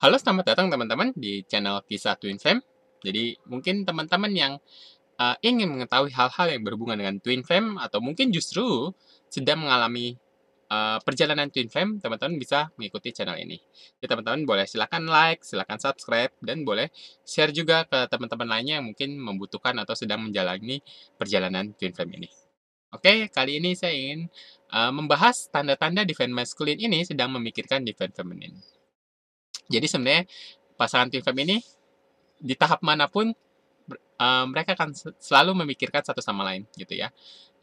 Halo, selamat datang teman-teman di channel Kisah Twin Flame. Jadi, mungkin teman-teman yang ingin mengetahui hal-hal yang berhubungan dengan Twin Flame atau mungkin justru sedang mengalami perjalanan Twin Flame, teman-teman bisa mengikuti channel ini. Jadi, teman-teman boleh silakan like, silakan subscribe, dan boleh share juga ke teman-teman lainnya yang mungkin membutuhkan atau sedang menjalani perjalanan Twin Flame ini. Oke, kali ini saya ingin membahas tanda-tanda divine masculine ini sedang memikirkan divine feminine. Jadi sebenarnya pasangan twin flame ini di tahap manapun mereka akan selalu memikirkan satu sama lain gitu ya.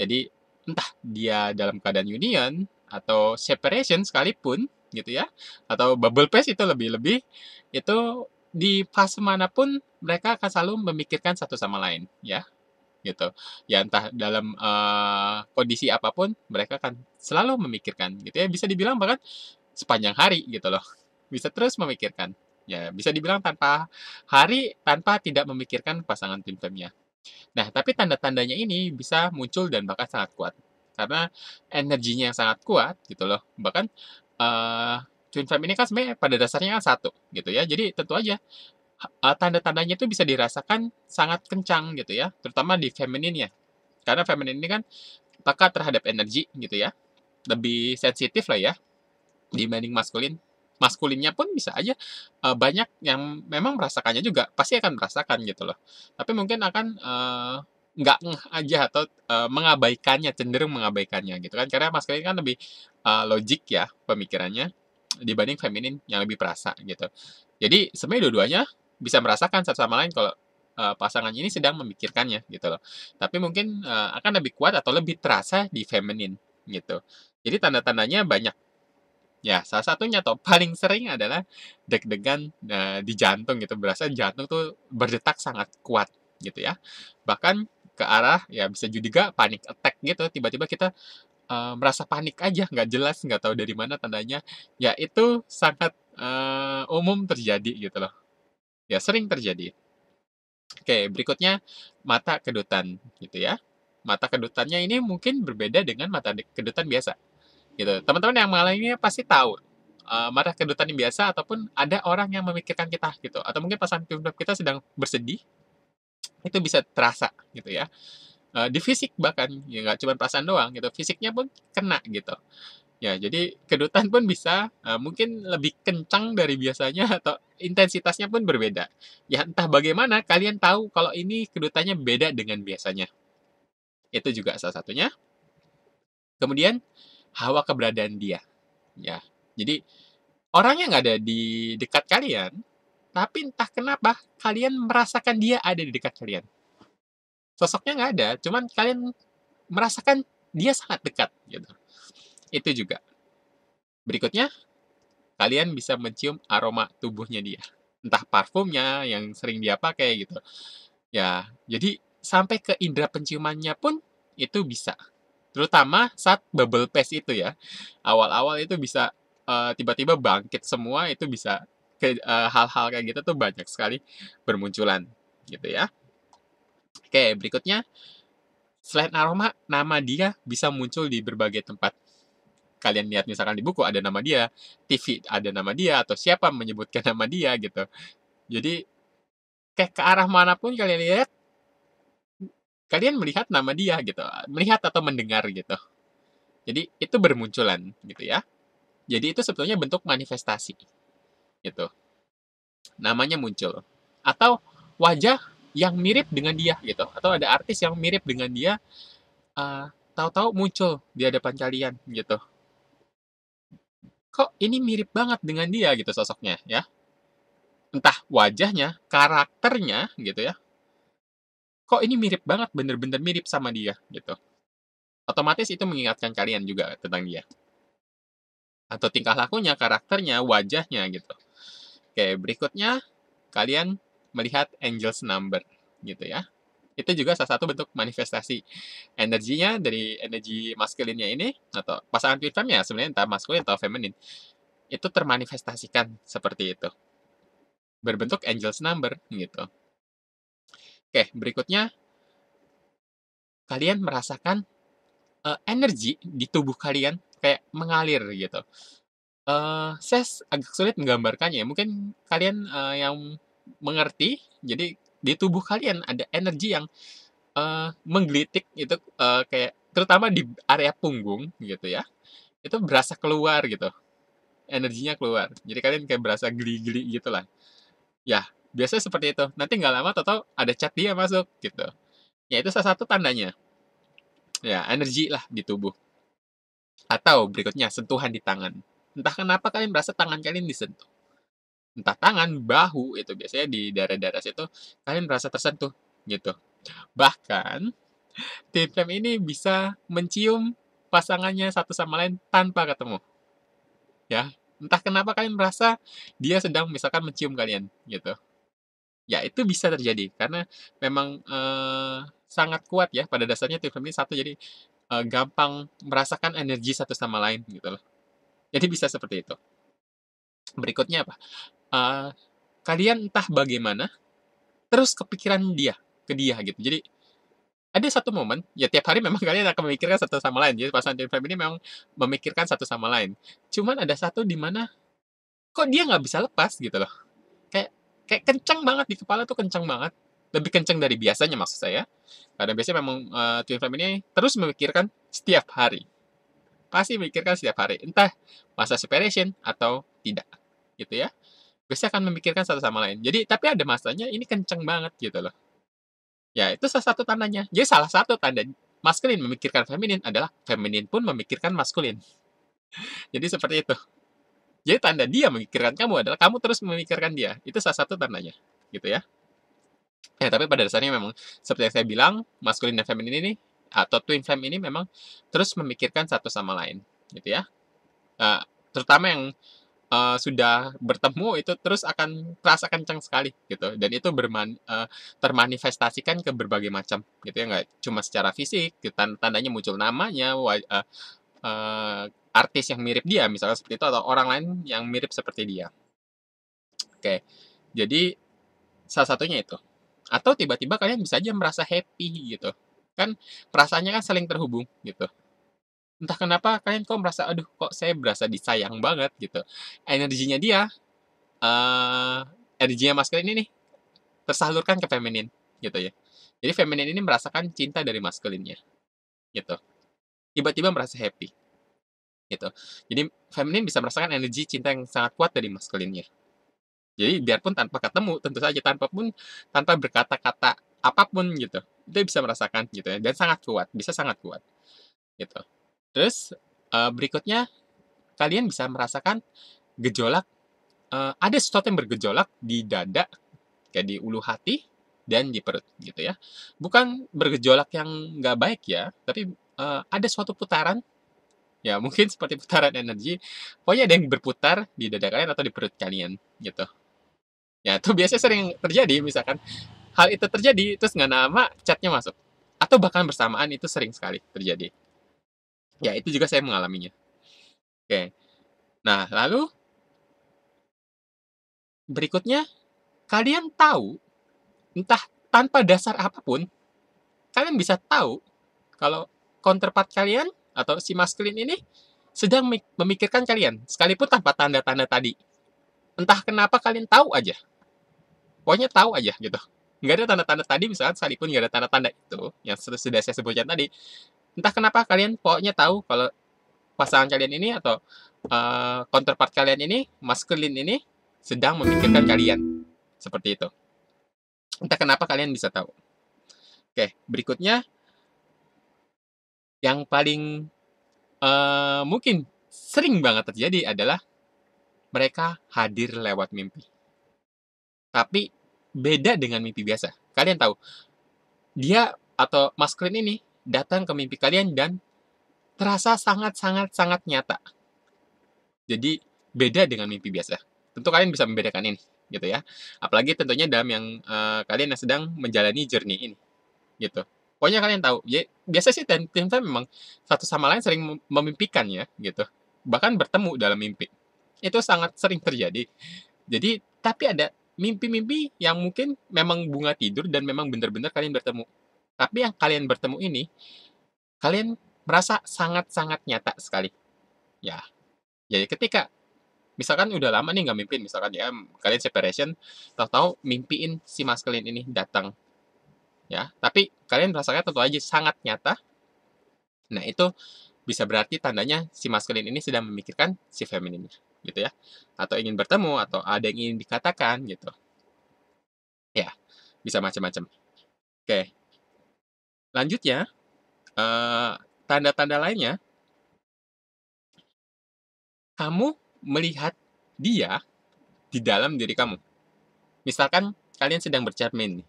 Jadi entah dia dalam keadaan union atau separation sekalipun gitu ya, atau bubble phase itu lebih-lebih, itu di fase manapun mereka akan selalu memikirkan satu sama lain ya gitu. Ya entah dalam kondisi apapun mereka akan selalu memikirkan gitu ya. Bisa dibilang bahkan sepanjang hari gitu loh. Bisa terus memikirkan. Ya, bisa dibilang tanpa hari, tanpa tidak memikirkan pasangan twin flame-nya. Nah, tapi tanda-tandanya ini bisa muncul dan bahkan sangat kuat. Karena energinya yang sangat kuat gitu loh. Bahkan twin flame ini kan sebenarnya pada dasarnya kan satu gitu ya. Jadi tentu aja tanda-tandanya itu bisa dirasakan sangat kencang gitu ya, terutama di feminine ya. Karena feminine ini kan peka terhadap energi gitu ya, lebih sensitif lah ya dibanding maskulin. Maskulinnya pun bisa aja banyak yang memang merasakannya juga, pasti akan merasakan gitu loh. Tapi mungkin akan nggak ngeh aja atau mengabaikannya, cenderung mengabaikannya gitu kan. Karena maskulin kan lebih logik ya pemikirannya dibanding feminin yang lebih perasa gitu. Jadi sebenarnya dua-duanya bisa merasakan satu sama lain kalau pasangan ini sedang memikirkannya gitu loh. Tapi mungkin akan lebih kuat atau lebih terasa di feminin gitu. Jadi tanda-tandanya banyak. Ya, salah satunya atau paling sering adalah deg-degan di jantung gitu. Berasa jantung tuh berdetak sangat kuat gitu ya. Bahkan ke arah ya bisa juga panic attack gitu. Tiba-tiba kita merasa panik aja, nggak jelas, nggak tahu dari mana tandanya. Ya itu sangat umum terjadi gitu loh. Ya sering terjadi. Oke, berikutnya mata kedutan gitu ya. Mata kedutannya ini mungkin berbeda dengan mata kedutan biasa gitu. Teman-teman yang mengalaminya pasti tahu mata kedutan yang biasa ataupun ada orang yang memikirkan kita gitu atau mungkin pasangan hidup kita sedang bersedih itu bisa terasa gitu ya. Di fisik bahkan ya nggak cuma perasaan doang gitu, fisiknya pun kena gitu. Ya, jadi kedutan pun bisa mungkin lebih kencang dari biasanya atau intensitasnya pun berbeda. Ya entah bagaimana kalian tahu kalau ini kedutannya beda dengan biasanya. Itu juga salah satunya. Kemudian hawa keberadaan dia. Ya, jadi orangnya nggak ada di dekat kalian, tapi entah kenapa kalian merasakan dia ada di dekat kalian. Sosoknya nggak ada, cuman kalian merasakan dia sangat dekat gitu. Itu juga. Berikutnya, kalian bisa mencium aroma tubuhnya dia. Entah parfumnya yang sering dia pakai gitu. Ya, jadi sampai ke indera penciumannya pun itu bisa. Terutama saat bubble pace itu ya. Awal-awal itu bisa tiba-tiba bangkit semua itu bisa hal-hal kayak gitu tuh banyak sekali bermunculan gitu ya. Oke, berikutnya selain aroma, nama dia bisa muncul di berbagai tempat. Kalian lihat misalkan di buku ada nama dia, TV ada nama dia, atau siapa menyebutkan nama dia gitu. Jadi kayak ke arah manapun kalian lihat, kalian melihat nama dia gitu, melihat atau mendengar gitu. Jadi itu bermunculan gitu ya. Jadi itu sebetulnya bentuk manifestasi gitu. Namanya muncul. Atau wajah yang mirip dengan dia gitu. Atau ada artis yang mirip dengan dia, uh, tahu-tahu muncul di hadapan kalian gitu. Kok ini mirip banget dengan dia gitu sosoknya ya. Entah wajahnya, karakternya gitu ya. Kok ini mirip banget, bener-bener mirip sama dia gitu. Otomatis itu mengingatkan kalian juga tentang dia. Atau tingkah lakunya, karakternya, wajahnya gitu. Oke, berikutnya kalian melihat angel's number gitu ya. Itu juga salah satu bentuk manifestasi energinya dari energi maskulinnya ini atau pasangan twin flame ya sebenarnya entah maskulin atau feminin itu termanifestasikan seperti itu berbentuk angel's number gitu. Oke, berikutnya kalian merasakan energi di tubuh kalian kayak mengalir gitu. Saya agak sulit menggambarkannya ya, mungkin kalian, yang mengerti, jadi di tubuh kalian ada energi yang, menggelitik itu, kayak terutama di area punggung gitu ya, itu berasa keluar gitu, energinya keluar. Jadi kalian kayak berasa geli-geli gitulah. Ya, biasanya seperti itu. Nanti nggak lama tahu-tahu ada chat dia masuk gitu. Ya itu salah satu tandanya, ya energi lah di tubuh. Atau berikutnya sentuhan di tangan. Entah kenapa kalian merasa tangan kalian disentuh. Entah tangan, bahu, itu biasanya di daerah-daerah situ kalian merasa tersentuh gitu. Bahkan tim fam ini bisa mencium pasangannya satu sama lain tanpa ketemu ya. Entah kenapa kalian merasa dia sedang misalkan mencium kalian gitu. Ya itu bisa terjadi karena memang sangat kuat ya pada dasarnya tim fam ini satu jadi gampang merasakan energi satu sama lain gitu loh. Jadi bisa seperti itu. Berikutnya apa? Eee, Kalian entah bagaimana terus kepikiran dia, ke dia gitu. Jadi ada satu momen, ya tiap hari memang kalian akan memikirkan satu sama lain. Jadi pasangan twin flame ini memang memikirkan satu sama lain. Cuman ada satu di mana kok dia nggak bisa lepas gitu loh. Kayak kayak kenceng banget di kepala tuh kenceng banget. Lebih kenceng dari biasanya maksud saya. Karena biasanya memang twin flame ini terus memikirkan setiap hari. Pasti memikirkan setiap hari. Entah masa separation atau tidak. Gitu ya. Biasanya akan memikirkan satu sama lain. Jadi tapi ada masanya ini kenceng banget gitu loh. Ya, itu salah satu tandanya. Jadi salah satu tanda maskulin memikirkan feminin adalah feminin pun memikirkan maskulin. Jadi seperti itu. Jadi tanda dia memikirkan kamu adalah kamu terus memikirkan dia. Itu salah satu tandanya. Gitu ya. Ya, tapi pada dasarnya memang seperti yang saya bilang, maskulin dan feminin ini atau twin flame ini memang terus memikirkan satu sama lain, gitu ya. Eee, Terutama yang sudah bertemu itu terus akan terasa kencang sekali gitu dan itu termanifestasikan ke berbagai macam gitu ya nggak cuma secara fisik gitu, tandanya muncul namanya artis yang mirip dia misalnya seperti itu atau orang lain yang mirip seperti dia. Oke, jadi salah satunya itu atau tiba-tiba kalian bisa aja merasa happy gitu kan perasaannya kan saling terhubung gitu. Entah kenapa kalian kok merasa aduh kok saya berasa disayang banget gitu energinya dia Eee, energinya maskulin ini nih, tersalurkan ke feminin, gitu ya. Jadi feminin ini merasakan cinta dari maskulinnya, gitu. Tiba-tiba merasa happy, gitu. Jadi feminin bisa merasakan energi cinta yang sangat kuat dari maskulinnya. Jadi biarpun tanpa ketemu, tentu saja tanpa berkata-kata apapun gitu, itu bisa merasakan gitu ya, dan sangat kuat, bisa sangat kuat, gitu. Terus, berikutnya kalian bisa merasakan gejolak, ada sesuatu yang bergejolak di dada kayak di ulu hati dan di perut gitu ya. Bukan bergejolak yang nggak baik ya, tapi ada suatu putaran, ya mungkin seperti putaran energi, pokoknya ada yang berputar di dada kalian atau di perut kalian gitu. Ya itu biasanya sering terjadi misalkan hal itu terjadi terus nggak lama chatnya masuk atau bahkan bersamaan itu sering sekali terjadi. Ya itu juga saya mengalaminya. Oke. Nah lalu berikutnya kalian tahu entah tanpa dasar apapun kalian bisa tahu kalau counterpart kalian atau si maskulin ini sedang memikirkan kalian, sekalipun tanpa tanda-tanda tadi. Entah kenapa kalian tahu aja, pokoknya tahu aja gitu. Nggak ada tanda-tanda tadi, misalkan sekalipun nggak ada tanda-tanda itu, yang sudah saya sebutkan tadi, entah kenapa kalian pokoknya tahu kalau pasangan kalian ini atau counterpart kalian ini, maskulin ini, sedang memikirkan kalian. Seperti itu. Entah kenapa kalian bisa tahu. Oke, berikutnya yang paling mungkin sering banget terjadi adalah mereka hadir lewat mimpi. Tapi beda dengan mimpi biasa. Kalian tahu, dia atau maskulin ini datang ke mimpi kalian dan terasa sangat sangat sangat nyata. Jadi beda dengan mimpi biasa. Tentu kalian bisa membedakan ini, gitu ya. Apalagi tentunya dalam yang kalian yang sedang menjalani journey ini, gitu. Pokoknya kalian tahu, ya, biasa sih tim memang satu sama lain sering memimpikan ya, gitu. Bahkan bertemu dalam mimpi. Itu sangat sering terjadi. Jadi, tapi ada mimpi-mimpi yang mungkin memang bunga tidur dan memang benar-benar kalian bertemu. Tapi yang kalian bertemu ini, kalian merasa sangat-sangat nyata sekali. Ya, jadi ketika Misalkan udah lama nih nggak mimpiin, misalkan ya, kalian separation, tahu-tahu mimpiin si maskulin ini datang, ya. Tapi kalian merasakan tentu aja sangat nyata. Nah, itu bisa berarti tandanya si maskulin ini sedang memikirkan si feminin, gitu ya. Atau ingin bertemu, atau ada yang ingin dikatakan, gitu. Ya, bisa macam-macam. Oke, lanjutnya, eh, tanda-tanda lainnya, kamu melihat dia di dalam diri kamu. Misalkan kalian sedang bercermin nih.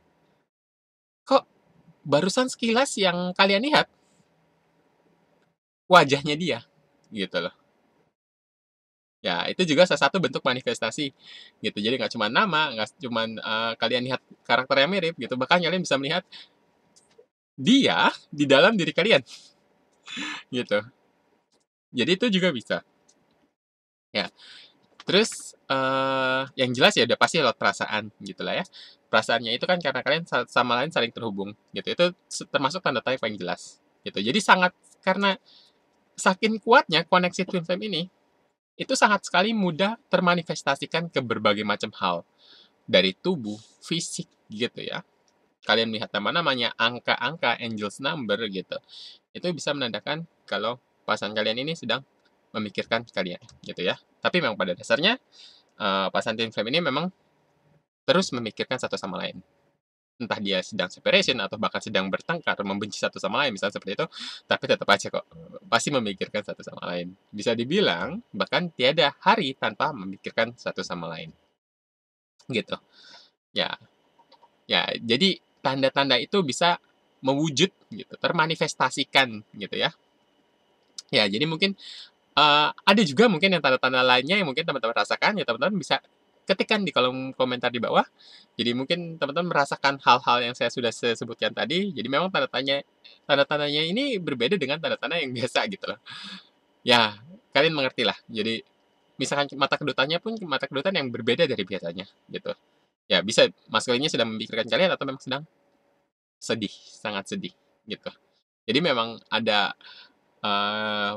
Kok barusan sekilas yang kalian lihat wajahnya dia, gitu loh. Ya, itu juga salah satu bentuk manifestasi, gitu. Jadi nggak cuma nama, nggak cuma kalian lihat karakter yang mirip, gitu. Bahkan kalian bisa melihat dia di dalam diri kalian, gitu. Jadi itu juga bisa. Ya, terus yang jelas ya udah pasti lewat perasaan, gitu lah ya. Perasaannya itu kan karena kalian sama lain saling terhubung, gitu. Itu termasuk tanda-tanda yang paling jelas, gitu. Jadi sangat karena saking kuatnya koneksi twin flame ini, itu sangat sekali mudah termanifestasikan ke berbagai macam hal. Dari tubuh, fisik, gitu ya. Kalian melihat nama-namanya, angka-angka, angels number, gitu. Itu bisa menandakan kalau pasangan kalian ini sedang memikirkan kalian, gitu ya. Tapi memang pada dasarnya, pasangan twin flame ini memang terus memikirkan satu sama lain. Entah dia sedang separation atau bahkan sedang bertengkar, membenci satu sama lain, misalnya seperti itu, tapi tetap aja kok pasti memikirkan satu sama lain. Bisa dibilang bahkan tiada hari tanpa memikirkan satu sama lain. Gitu. Ya, ya. Jadi tanda-tanda itu bisa mewujud gitu, termanifestasikan gitu ya. Ya, jadi mungkin ada juga mungkin yang tanda-tanda lainnya yang mungkin teman-teman rasakan, ya teman-teman bisa ketikkan di kolom komentar di bawah. Jadi mungkin teman-teman merasakan hal-hal yang saya sudah sebutkan tadi. Jadi memang tanda-tandanya ini berbeda dengan tanda-tanda yang biasa gitu loh. Ya, kalian mengerti lah. Jadi misalkan mata kedutannya pun mata kedutan yang berbeda dari biasanya gitu. Ya, bisa maskulinnya sedang memikirkan kalian atau memang sedang sedih, sangat sedih gitu. Jadi memang ada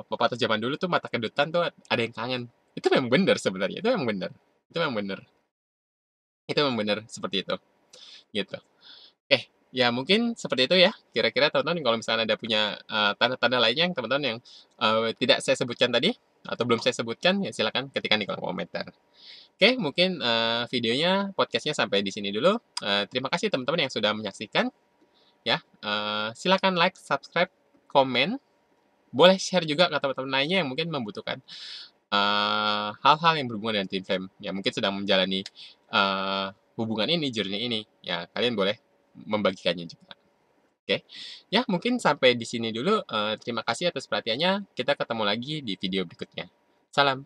pepatah zaman dulu tuh mata kedutan tuh ada yang kangen. Itu memang benar sebenarnya, itu memang benar. Itu memang benar. Itu memang benar seperti itu, gitu. Ya mungkin seperti itu ya. Kira-kira teman-teman kalau misalnya ada punya tanda-tanda lainnya yang teman-teman yang tidak saya sebutkan tadi atau belum saya sebutkan, ya silakan ketikkan di kolom komentar. Oke, mungkin videonya, podcastnya sampai di sini dulu. Terima kasih teman-teman yang sudah menyaksikan. Ya, silakan like, subscribe, komen. Boleh share juga ke teman-teman lainnya yang mungkin membutuhkan hal-hal yang berhubungan dengan Twin Flame. Ya, mungkin sedang menjalani hubungan ini, journey ini. Ya, kalian boleh membagikannya juga. Oke, ya mungkin sampai di sini dulu. Terima kasih atas perhatiannya. Kita ketemu lagi di video berikutnya. Salam.